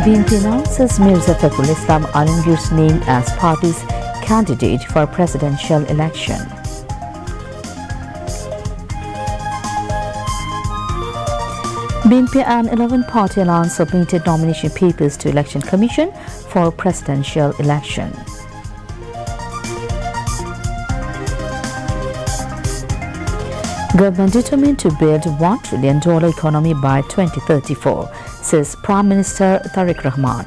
BNP announces Mirza Fakhrul Islam Alamgir's name as party's candidate for presidential election. BNP and 11-party alliance submitted nomination papers to Election Commission for presidential election. Government determined to build $1 trillion economy by 2034, says Prime Minister Tariq Rahman.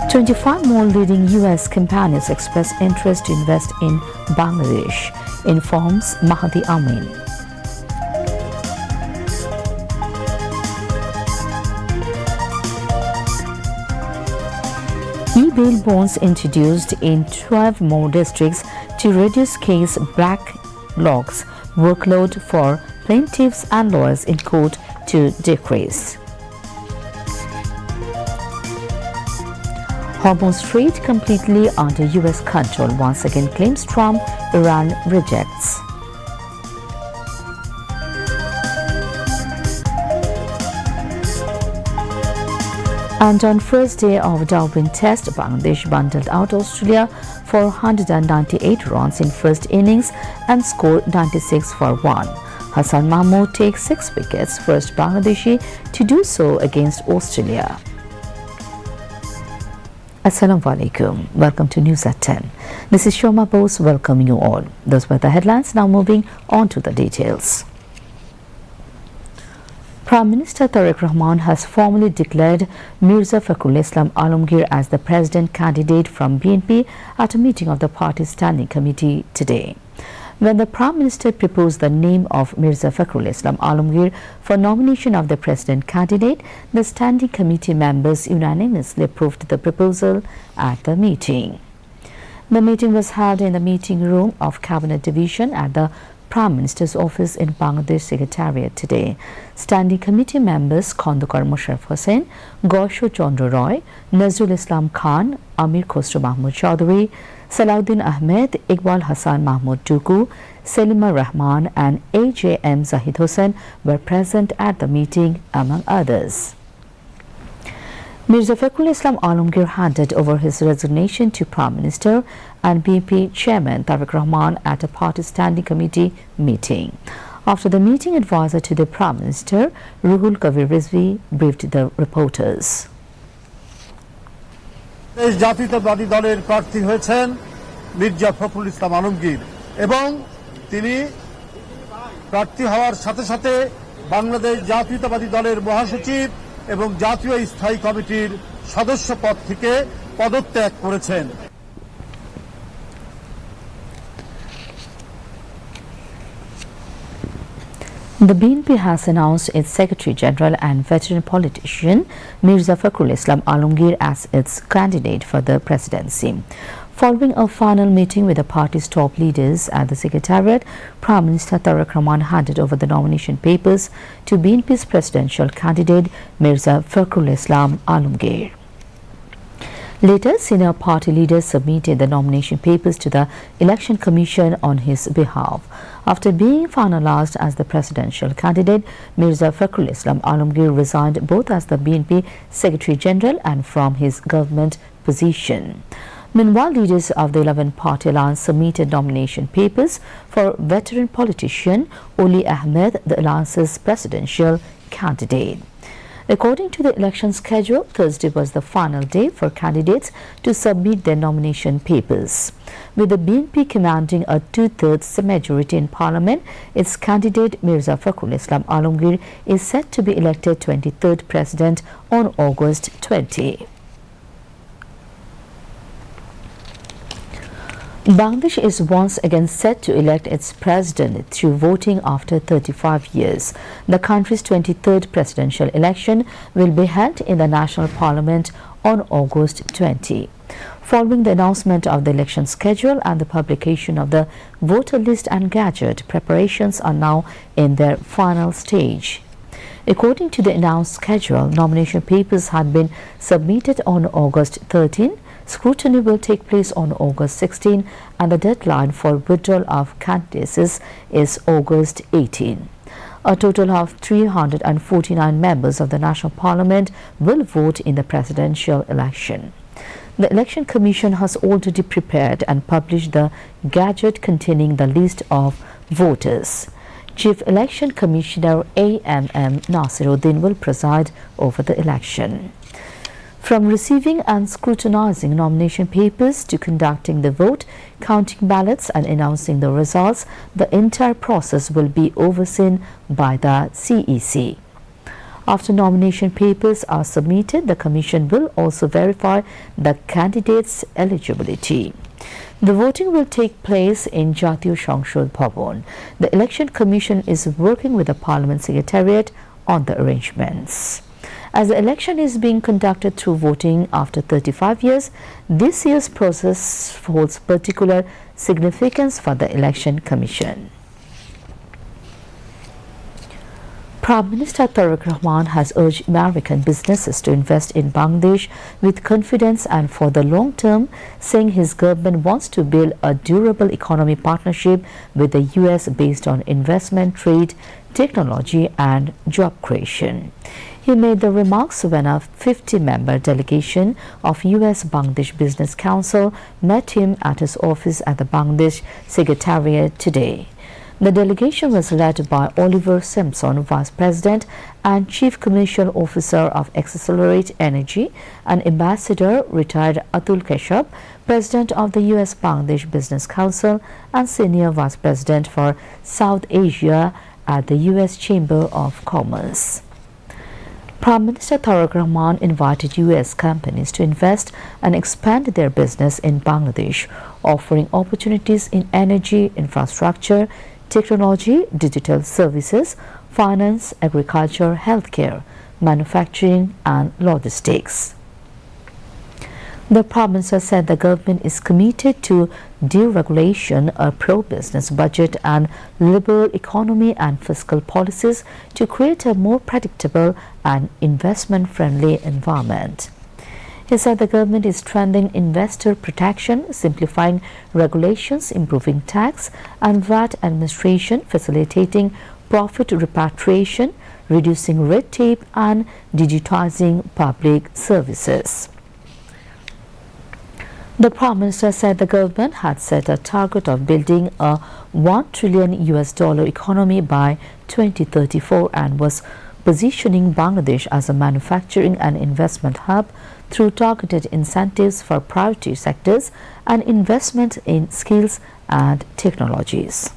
"25 more leading U.S. companies express interest to invest in Bangladesh," informs Mahdi Amin. E-bail bonds introduced in 12 more districts to reduce case backlogs, workload for plaintiffs and lawyers in court to decrease. Hormuz Strait completely under U.S. control, once again claims Trump. Iran rejects. And on first day of Darwin Test, Bangladesh bundled out Australia for 198 runs in first innings and scored 96 for 1. Hassan Mahmood takes 6 wickets, first Bangladeshi to do so against Australia. Assalamu alaikum. Welcome to News at 10. This is Shoma Bose welcoming you all. Those were the headlines. Now moving on to the details. Prime Minister Tariq Rahman has formally declared Mirza Fakhrul Islam Alamgir as the president candidate from BNP at a meeting of the party's standing committee today. When the Prime Minister proposed the name of Mirza Fakhrul Islam Alamgir for nomination of the president candidate, the standing committee members unanimously approved the proposal at the meeting. The meeting was held in the meeting room of Cabinet Division at the Prime Minister's office in Bangladesh Secretariat today. Standing committee members Khondokar Musharraf Hossain, Gosho Chandra Roy, Nazrul Islam Khan, Amir Khosrow Mahmood Chaudhary, Salahuddin Ahmed, Iqbal Hassan Mahmood Tuku, Selima Rahman and AJM Zahid Hussain were present at the meeting, among others. Mirza Fakhrul Islam Alamgir handed over his resignation to Prime Minister and BNP Chairman Tariq Rahman at a party standing committee meeting. After the meeting, advisor to the Prime Minister, Ruhul Kabir Rizvi, briefed the reporters. জাতীয়তাবাদী দলের প্রার্থী হয়েছেন মির্জা ফখরুল ইসলাম আলমগীর এবং তিনি প্রার্থী হওয়ার সাথে সাথে বাংলাদেশ জাতীয়তাবাদী দলের মহাসচিব এবং জাতীয় স্থায়ী কমিটির সদস্য পদ থেকে পদত্যাগ করেছেন। The BNP has announced its Secretary General and veteran politician Mirza Fakhrul Islam Alamgir as its candidate for the presidency. Following a final meeting with the party's top leaders at the Secretariat, Prime Minister Tariq Rahman handed over the nomination papers to BNP's presidential candidate Mirza Fakhrul Islam Alamgir. Later, senior party leaders submitted the nomination papers to the Election Commission on his behalf. After being finalized as the presidential candidate, Mirza Fakhrul Islam Alamgir resigned both as the BNP Secretary General and from his government position. Meanwhile, leaders of the 11-party alliance submitted nomination papers for veteran politician Oli Ahmed, the alliance's presidential candidate. According to the election schedule, Thursday was the final day for candidates to submit their nomination papers. With the BNP commanding a two-thirds majority in parliament, its candidate Mirza Fakhrul Islam Alamgir is set to be elected 23rd president on August 20. Bangladesh is once again set to elect its president through voting after 35 years. The country's 23rd presidential election will be held in the National Parliament on August 20. Following the announcement of the election schedule and the publication of the voter list and gadget, preparations are now in their final stage. According to the announced schedule, nomination papers had been submitted on August 13, Scrutiny will take place on August 16 and the deadline for withdrawal of candidacies is August 18. A total of 349 members of the National Parliament will vote in the presidential election. The Election Commission has already prepared and published the gadget containing the list of voters. Chief Election Commissioner A.M.M. Nasiruddin will preside over the election. From receiving and scrutinizing nomination papers to conducting the vote, counting ballots and announcing the results, the entire process will be overseen by the CEC. After nomination papers are submitted, the Commission will also verify the candidates' eligibility. The voting will take place in Jatiyo Sangshad Bhavan. The Election Commission is working with the Parliament Secretariat on the arrangements. As the election is being conducted through voting after 35 years, this year's process holds particular significance for the Election Commission. Prime Minister Tariq Rahman has urged American businesses to invest in Bangladesh with confidence and for the long term, saying his government wants to build a durable economy partnership with the US based on investment, trade, technology and job creation. He made the remarks when a 50-member delegation of US-Bangladesh Business Council met him at his office at the Bangladesh Secretariat today. The delegation was led by Oliver Simpson, Vice President and Chief Commercial Officer of Accelerate Energy, and Ambassador retired Atul Keshav, President of the US-Bangladesh Business Council and Senior Vice President for South Asia at the US Chamber of Commerce. Prime Minister Tariq Rahman invited US companies to invest and expand their business in Bangladesh, offering opportunities in energy, infrastructure, technology, digital services, finance, agriculture, healthcare, manufacturing and logistics. The Prime Minister said the government is committed to deregulation, a pro-business budget and liberal economy and fiscal policies to create a more predictable and investment-friendly environment. He said the government is strengthening investor protection, simplifying regulations, improving tax and VAT administration, facilitating profit repatriation, reducing red tape and digitizing public services. The Prime Minister said the government had set a target of building a $1 trillion economy by 2034 and was positioning Bangladesh as a manufacturing and investment hub through targeted incentives for priority sectors and investment in skills and technologies.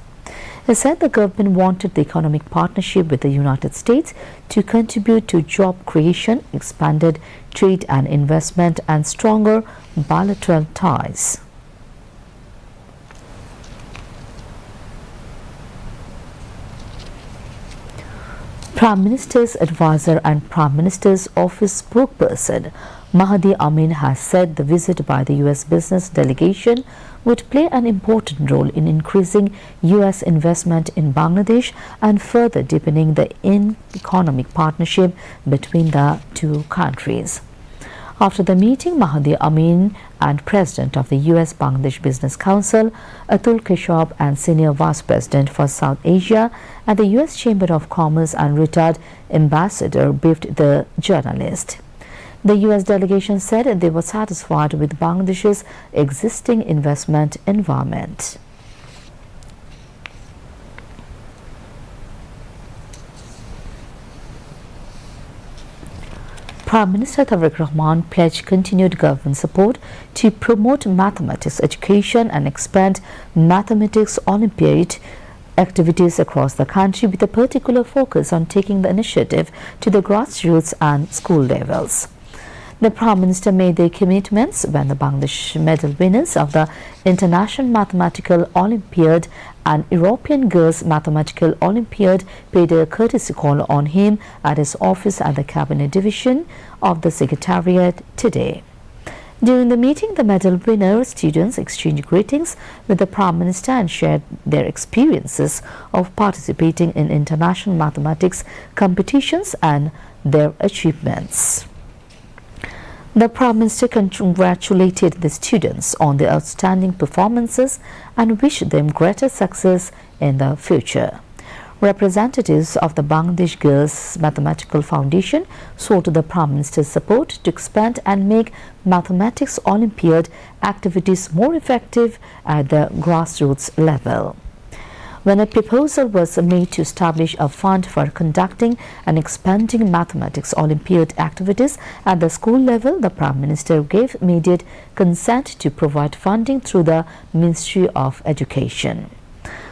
He said the government wanted the economic partnership with the United States to contribute to job creation, expanded trade and investment, and stronger bilateral ties. Prime Minister's advisor and Prime Minister's office spokesperson Mahdi Amin has said the visit by the US business delegation would play an important role in increasing US investment in Bangladesh and further deepening the economic partnership between the two countries. After the meeting, Mahdi Amin and President of the US-Bangladesh Business Council, Atul Keshav, and Senior Vice President for South Asia at the US Chamber of Commerce and retired ambassador briefed the journalist. The US delegation said they were satisfied with Bangladesh's existing investment environment. Prime Minister Tariq Rahman pledged continued government support to promote mathematics education and expand mathematics Olympiad activities across the country, with a particular focus on taking the initiative to the grassroots and school levels. The Prime Minister made their commitments when the Bangladesh medal winners of the International Mathematical Olympiad and European Girls Mathematical Olympiad paid a courtesy call on him at his office at the Cabinet Division of the Secretariat today. During the meeting, the medal winner students exchanged greetings with the Prime Minister and shared their experiences of participating in international mathematics competitions and their achievements. The Prime Minister congratulated the students on their outstanding performances and wished them greater success in the future. Representatives of the Bangladesh Girls Mathematical Foundation sought the Prime Minister's support to expand and make mathematics Olympiad activities more effective at the grassroots level. When a proposal was made to establish a fund for conducting and expanding mathematics Olympiad activities at the school level, the Prime Minister gave immediate consent to provide funding through the Ministry of Education.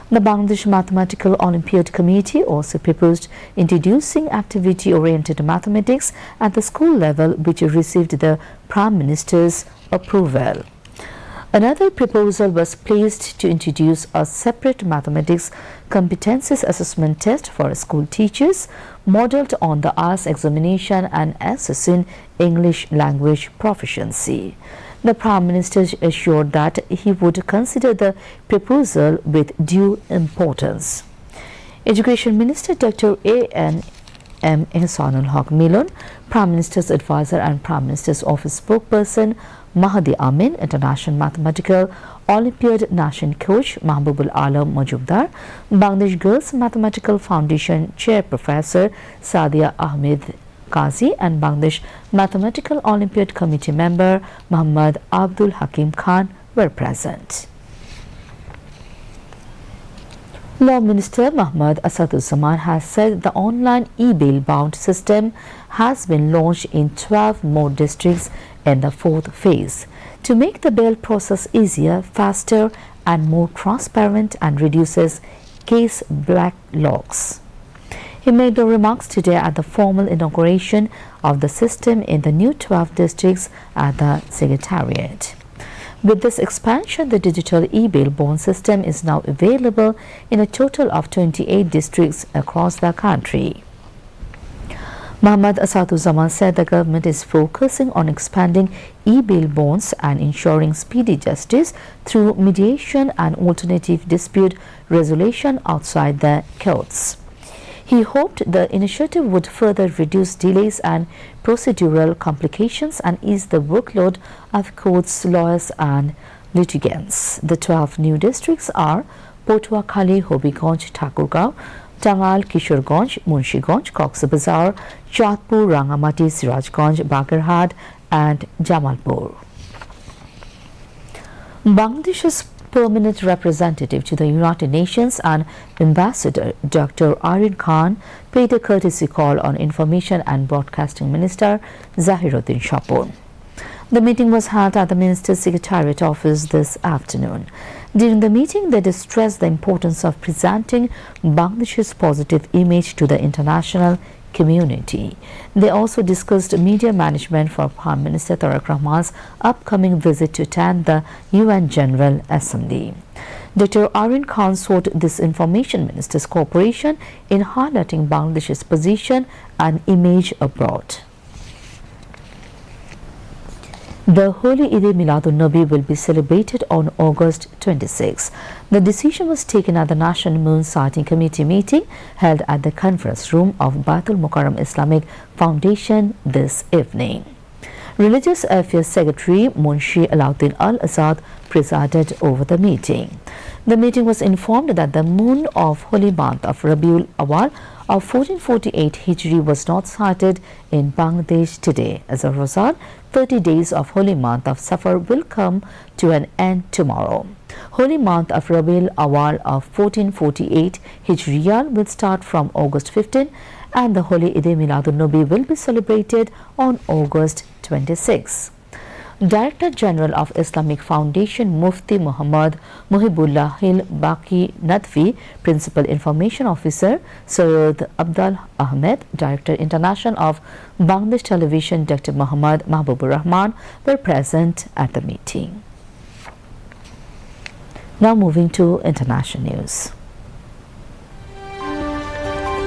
The Bangladesh Mathematical Olympiad Committee also proposed introducing activity-oriented mathematics at the school level, which received the Prime Minister's approval. Another proposal was placed to introduce a separate mathematics competencies assessment test for school teachers, modelled on the IELTS examination and assessing English language proficiency. The Prime Minister assured that he would consider the proposal with due importance. Education Minister Dr. A.N. M. Ehsanul Haq Milon, Prime Minister's advisor and Prime Minister's office spokesperson Mahdi Amin, International Mathematical Olympiad National Coach Mahbubul Alam Majumdar, Bangladesh Girls Mathematical Foundation Chair Professor Sadia Ahmed Qazi and Bangladesh Mathematical Olympiad Committee member Muhammad Abdul Hakim Khan were present. Law Minister Muhammad Asaduzzaman has said the online e-bail bound system has been launched in 12 more districts in the fourth phase to make the bail process easier, faster and more transparent and reduces case backlogs. He made the remarks today at the formal inauguration of the system in the new 12 districts at the Secretariat. With this expansion, the digital e-bail bond system is now available in a total of 28 districts across the country. Muhammad Asaduzzaman said the government is focusing on expanding e-bail bonds and ensuring speedy justice through mediation and alternative dispute resolution outside the courts. He hoped the initiative would further reduce delays and procedural complications and ease the workload of courts, lawyers and litigants. The 12 new districts are Potuakhali, Hobiganj, Thakurgaon, Tangal, Kishorganj, Munshiganj, Cox's Bazar, Chatpur, Rangamati, Sirajganj, Bagarhat and Jamalpur. Bangladesh's permanent representative to the United Nations and Ambassador Dr. Aryan Khan paid a courtesy call on Information and Broadcasting Minister Zahiruddin Shapur. The meeting was held at the Minister's Secretariat office this afternoon. During the meeting, they stressed the importance of presenting Bangladesh's positive image to the international community. They also discussed media management for Prime Minister Tariq Rahman's upcoming visit to attend the UN General Assembly. Dr. Aryan Khan sought this information minister's cooperation in highlighting Bangladesh's position and image abroad. The Holy Eid-e-Miladun-Nabi will be celebrated on August 26. The decision was taken at the National Moon Sighting Committee meeting held at the conference room of Baitul Mukarram Islamic Foundation this evening. Religious Affairs Secretary Munshi Alauddin Al-Azad presided over the meeting. The meeting was informed that the moon of holy month of Rabiul Awal of 1448 Hijri was not sighted in Bangladesh today. As a result, 30 days of holy month of Safar will come to an end tomorrow. Holy month of Rabiul Awal of 1448 Hijriyal will start from August 15 and the Holy Eid-e-Miladun-Nabi will be celebrated on August 26. Director General of Islamic Foundation Mufti Muhammad Muhibullah Hil Baki Nadvi, Principal Information Officer Sayyid Abdul Ahmed, Director International of Bangladesh Television Dr. Muhammad Mahbubur Rahman were present at the meeting. Now moving to international news.